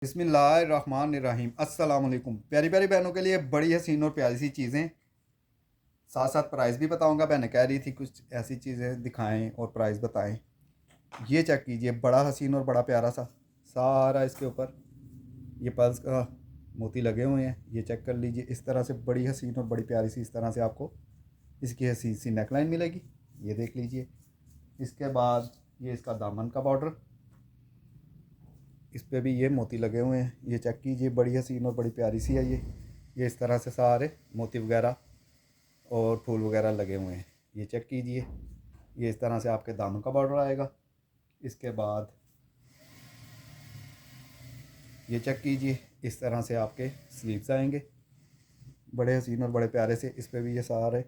बिस्मिल्लाहिर्रहमानिर्रहीम। अस्सलाम वालेकुम। प्यारी प्यारी बहनों के लिए बड़ी हसीन और प्यारी सी चीज़ें, साथ साथ प्राइस भी बताऊंगा। बहनें कह रही थी कुछ ऐसी चीज़ें दिखाएं और प्राइस बताएं। ये चेक कीजिए, बड़ा हसीन और बड़ा प्यारा सा, सारा इसके ऊपर ये पर्ल्स का मोती लगे हुए हैं। ये चेक कर लीजिए, इस तरह से बड़ी हसीन और बड़ी प्यारी सी इस तरह से आपको इसकी हसीन सी नेकलाइन मिलेगी। ये देख लीजिए। इसके बाद ये इसका दामन का बॉर्डर, इस पे भी ये मोती लगे हुए हैं। ये चेक कीजिए, बड़ी हसीन और बड़ी प्यारी सी है ये इस तरह से सारे मोती वगैरह और फूल वगैरह लगे हुए हैं। ये चेक कीजिए, ये इस तरह से आपके दामन का बॉर्डर आएगा। इसके बाद ये चेक कीजिए, इस तरह से आपके स्लीव्स आएंगे बड़े हसीन और बड़े प्यारे से। इस पर भी ये सारे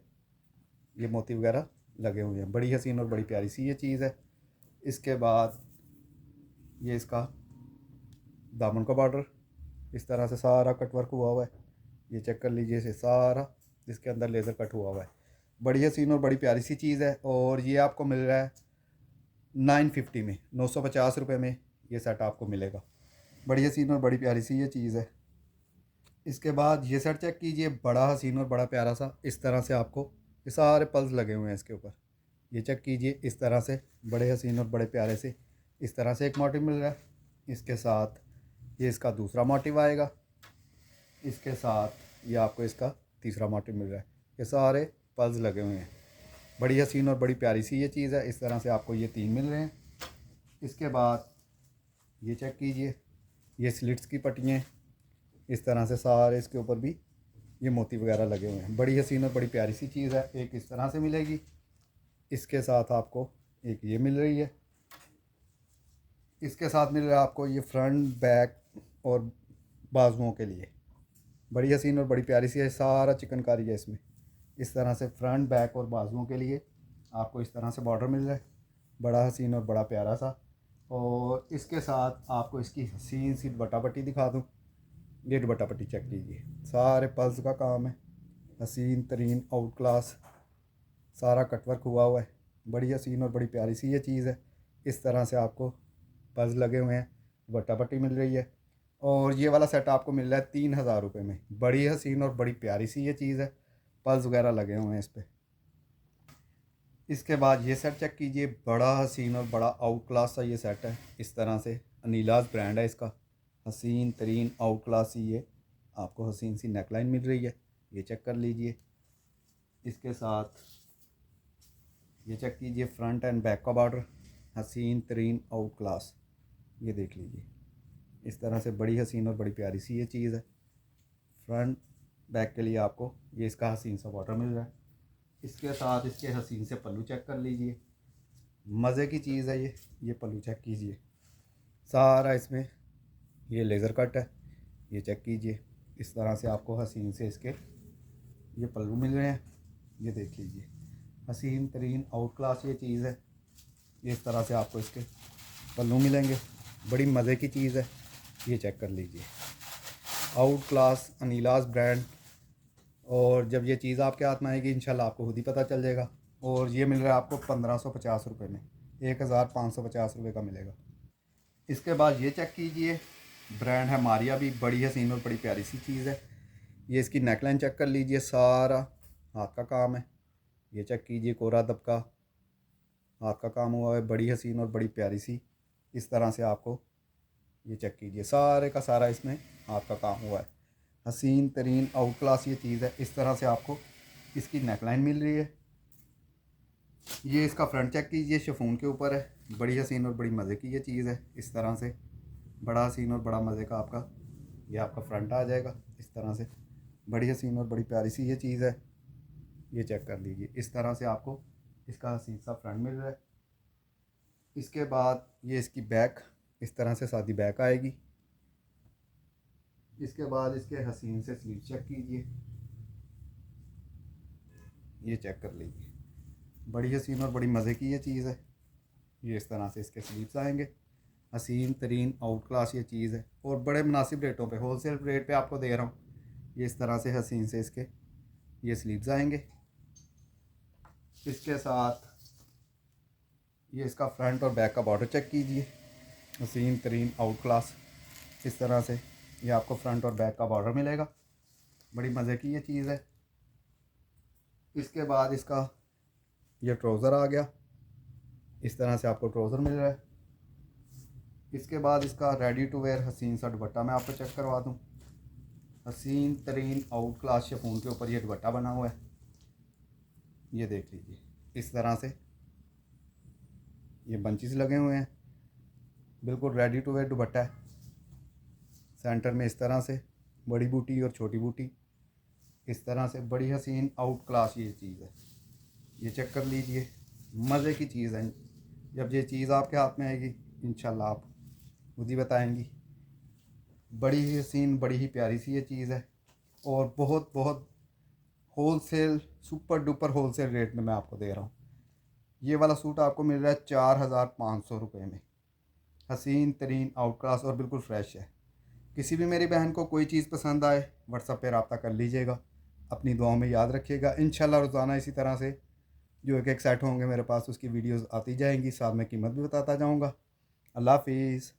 ये मोती वगैरह लगे हुए हैं। बड़ी हसीन और बड़ी प्यारी सी ये चीज़ है। इसके बाद ये इसका दामन का बॉर्डर, इस तरह से सारा कट वर्क हुआ हुआ है। ये चेक कर लीजिए, इसे सारा इसके अंदर लेज़र कट हुआ हुआ है। बड़ी हसीन और बड़ी प्यारी सी चीज़ है। और ये आपको मिल रहा है 950 में, 950 रुपये में ये सेट आपको मिलेगा। बड़ी हसीन और बड़ी प्यारी सी ये चीज़ है। इसके बाद ये सेट चेक कीजिए, बड़ा हसीन और बड़ा प्यारा सा, इस तरह से आपको ये सारे पल्स लगे हुए हैं इसके ऊपर। ये चेक कीजिए, इस तरह से बड़े हसीन और बड़े प्यारे से इस तरह से एक मोटिव मिल रहा है। इसके साथ ये इसका दूसरा मोटिव आएगा। इसके साथ ये आपको इसका तीसरा मोटिव मिल रहा है। ये सारे पल्स लगे हुए हैं। बड़ी हसीन और बड़ी प्यारी सी ये चीज़ है। इस तरह से आपको ये 3 मिल रहे हैं। इसके बाद ये चेक कीजिए, ये स्लिट्स की पट्टियाँ, इस तरह से सारे इसके ऊपर भी ये मोती वगैरह लगे हुए हैं। बड़ी हसीन और बड़ी प्यारी सी चीज़ है। एक इस तरह से मिलेगी, इसके साथ आपको एक ये मिल रही है। इसके साथ मिल रहा है आपको ये फ्रंट बैक और बाजुओं के लिए। बड़ी हसीन और बड़ी प्यारी सी है, सारा चिकनकारी है इसमें। इस तरह से फ्रंट बैक और बाजुओं के लिए आपको इस तरह से बॉर्डर मिल रहा है, बड़ा हसीन और बड़ा प्यारा सा। और इसके साथ आपको इसकी हसीन सी दुपट्टा पट्टी दिखा दूँ। ये दुपट्टा पट्टी चेक कीजिए, सारे पल्स का काम है, हसीन तरीन आउट क्लास, सारा कटवर्क हुआ हुआ है। बड़ी हसीन और बड़ी प्यारी सी ये चीज़ है। इस तरह से आपको पल्स लगे हुए हैं, दुपट्टा पट्टी मिल रही है। और ये वाला सेट आपको मिल रहा है 3000 रुपये में। बड़ी हसीन और बड़ी प्यारी सी ये चीज़ है, पल्स वगैरह लगे हुए हैं इस पर। इसके बाद ये सेट चेक कीजिए, बड़ा हसीन और बड़ा आउट क्लास सा ये सेट है। इस तरह से अनीलाज ब्रांड है इसका, हसीन तरीन आउट क्लास सी ये आपको हसीन सी नेकलाइन मिल रही है। ये चेक कर लीजिए। इसके साथ ये चेक कीजिए, फ्रंट एंड बैक का बॉर्डर, हसीन तरीन आउट क्लास। ये देख लीजिए, इस तरह से बड़ी हसीन और बड़ी प्यारी सी ये चीज़ है। फ्रंट बैक के लिए आपको ये इसका हसीन सा बॉर्डर मिल रहा है। इसके साथ इसके हसीन से पल्लू चेक कर लीजिए, मज़े की चीज़ है ये पल्लू चेक कीजिए, सारा इसमें ये लेज़र कट है। ये चेक कीजिए, इस तरह से आपको हसीन से इसके ये पल्लू मिल रहे हैं। ये देख लीजिए, हसीन तरीन आउट क्लास ये चीज़ है। ये इस तरह से आपको इसके पल्लू मिलेंगे, बड़ी मज़े की चीज़ है। ये चेक कर लीजिए, आउट क्लास अनीलाज ब्रांड। और जब ये चीज़ आपके हाथ में आएगी इंशाल्लाह आपको खुद ही पता चल जाएगा। और ये मिल रहा है आपको 1550 रुपये में, 1550 रुपये का मिलेगा। इसके बाद ये चेक कीजिए, ब्रांड है मारिया भी, बड़ी हसीन और बड़ी प्यारी सी चीज़ है। ये इसकी नेकलाइन चेक कर लीजिए, सारा हाथ का काम है। ये चेक कीजिए, कोरा दबका हाथ का काम हुआ है, बड़ी हसीन और बड़ी प्यारी सी। इस तरह से आपको ये चेक कीजिए, सारे का सारा इसमें हाथ का काम हुआ है। हसीन तरीन आउट क्लास ये चीज़ है। इस तरह से आपको इसकी नेकलाइन मिल रही है। ये इसका फ्रंट चेक कीजिए, शिफॉन के ऊपर है, बड़ी हसीन और बड़ी मज़े की ये चीज़ है। इस तरह से बड़ा हसीन और बड़ा मज़े का आपका ये आपका फ्रंट आ जाएगा। इस तरह से बड़ी हसीन और बड़ी प्यारी सी ये चीज़ है। ये चेक कर लीजिए, इस तरह से आपको इसका हसीन सा फ्रंट मिल रहा है। इसके बाद ये इसकी बैक, इस तरह से सादी बैक आएगी। इसके बाद इसके हसीन से स्लीव चेक कीजिए, ये चेक कर लीजिए, बड़ी हसीन और बड़ी मज़े की ये चीज़ है। ये इस तरह से इसके स्लीव्स आएंगे, हसीन तरीन आउट क्लास ये चीज़ है। और बड़े मुनासिब रेटों पे, होलसेल रेट पे आपको दे रहा हूँ। ये इस तरह से हसीन से इसके ये स्लीव्स आएंगे। इसके साथ ये इसका फ्रंट और बैक का बॉर्डर चेक कीजिए, हसीन तरीन आउट क्लास। इस तरह से ये आपको फ्रंट और बैक का बॉर्डर मिलेगा। बड़ी मज़े की ये चीज़ है। इसके बाद इसका ये ट्राउज़र आ गया, इस तरह से आपको ट्राउज़र मिल रहा है। इसके बाद इसका रेडी टू वेयर हसीन सा दुपट्टा मैं आपको चेक करवा दूँ। हसीन तरीन आउट क्लास शिफॉन के ऊपर ये दुपट्टा बना हुआ है, ये देख लीजिए। इस तरह से ये बंचेस लगे हुए हैं, बिल्कुल रेडी टू वेयर दुपट्टा है। सेंटर में इस तरह से बड़ी बूटी और छोटी बूटी, इस तरह से बड़ी हसीन आउट क्लास ये चीज़ है। ये चेक कर लीजिए, मज़े की चीज़ है। जब ये चीज़ आपके हाथ में आएगी इंशाल्लाह आप खुद ही बताएंगी। बड़ी ही हसीन, बड़ी ही प्यारी सी ये चीज़ है और बहुत बहुत wholesale, super duper wholesale rate में मैं आपको दे रहा हूँ। ये वाला सूट आपको मिल रहा है 4500 रुपये में। हसीन तरीन आउट क्लास और बिल्कुल फ्रेश है। किसी भी मेरी बहन को कोई चीज़ पसंद आए व्हाट्सएप पे रब्ता कर लीजिएगा। अपनी दुआओं में याद रखिएगा। इंशाल्लाह रोज़ाना इसी तरह से जो एक एक सेट होंगे मेरे पास, उसकी वीडियोस आती जाएंगी, साथ में कीमत भी बताता जाऊंगा। अल्लाह हाफिज़।